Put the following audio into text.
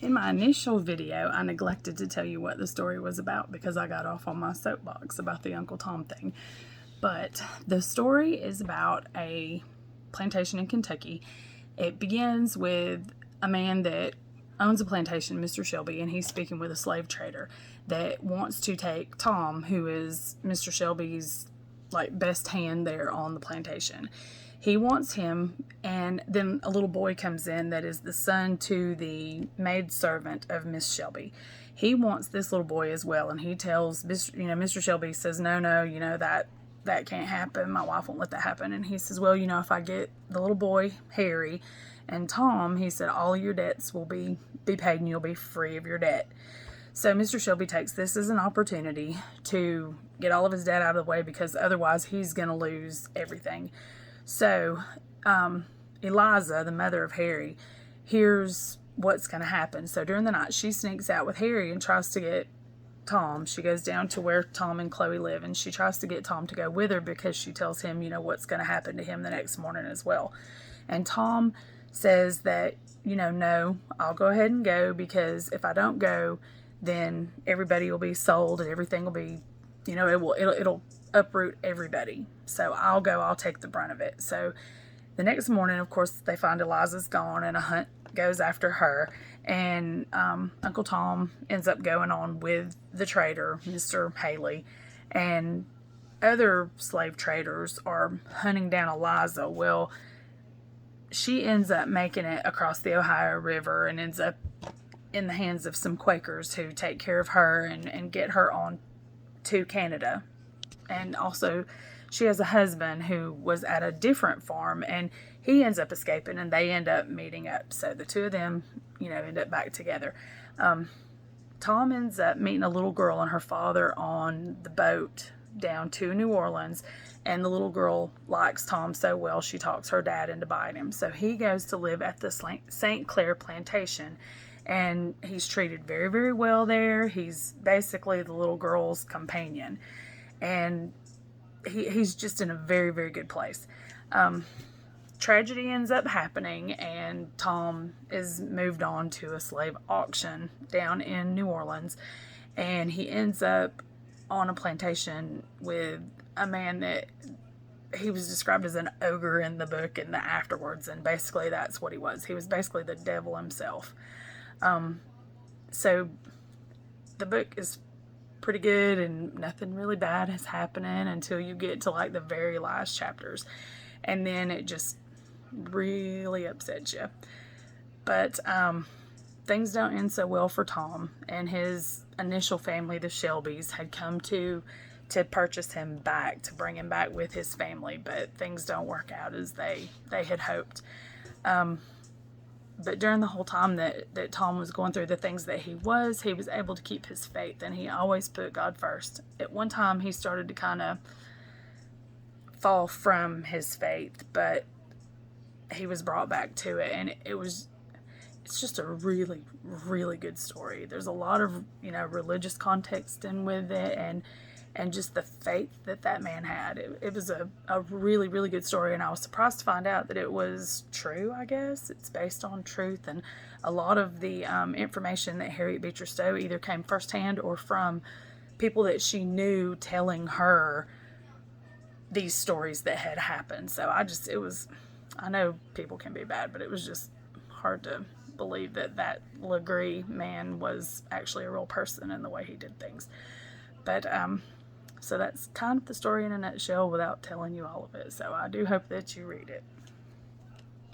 In my initial video, I neglected to tell you what the story was about because I got off on my soapbox about the Uncle Tom thing. But the story is about a plantation in Kentucky. It begins with a man that owns a plantation, Mr. Shelby, and he's speaking with a slave trader that wants to take Tom, who is Mr. Shelby's best hand there on the plantation. He wants him, and then a little boy comes in that is the son to the maidservant of Miss Shelby. He wants this little boy as well, and he tells Mr. Shelby says, no, that can't happen. My wife won't let that happen. And he says, well, if I get the little boy, Harry, and Tom, he said, all of your debts will be paid and you'll be free of your debt. So Mr. Shelby takes this as an opportunity to get all of his debt out of the way because otherwise he's going to lose everything. So Eliza, the mother of Harry, hears what's going to happen. So during the night, she sneaks out with Harry and tries to get Tom. She goes down to where Tom and Chloe live, and she tries to get Tom to go with her because she tells him, what's going to happen to him the next morning as well. And Tom says that, no, I'll go ahead and go because if I don't go, then everybody will be sold and everything will be, it'll uproot everybody. So I'll go, I'll take the brunt of it. So the next morning, of course, they find Eliza's gone and a hunt goes after her. And Uncle Tom ends up going on with the trader, Mr. Haley, and other slave traders are hunting down Eliza. Well, she ends up making it across the Ohio River and ends up in the hands of some Quakers who take care of her and get her on to Canada. And also, she has a husband who was at a different farm, and he ends up escaping, and they end up meeting up. So the two of them, end up back together. Tom ends up meeting a little girl and her father on the boat down to New Orleans, and the little girl likes Tom so well, she talks her dad into buying him. So he goes to live at the St. Clair plantation, and he's treated very, very well there. He's basically the little girl's companion. And he's just in a very, very good place. Tragedy ends up happening, and Tom is moved on to a slave auction down in New Orleans. And he ends up on a plantation with a man that he was described as an ogre in the book and the afterwards. And basically that's what he was. He was basically the devil himself. So the book is pretty good and nothing really bad is happening until you get to the very last chapters, and then it just really upsets you. But things don't end so well for Tom, and his initial family, the Shelbys, had come to purchase him back, to bring him back with his family, but things don't work out as they had hoped. But during the whole time that Tom was going through the things that he was able to keep his faith, and he always put God first. At one time, he started to kind of fall from his faith, but he was brought back to it, and it's just a really, really good story. There's a lot of, religious context in with it, and just the faith that man had. It was a really, really good story, and I was surprised to find out that it was true, I guess. It's based on truth, and a lot of the information that Harriet Beecher Stowe either came firsthand or from people that she knew telling her these stories that had happened. So I know people can be bad, but it was just hard to believe that Legree man was actually a real person in the way he did things. But so that's kind of the story in a nutshell without telling you all of it. So I do hope that you read it.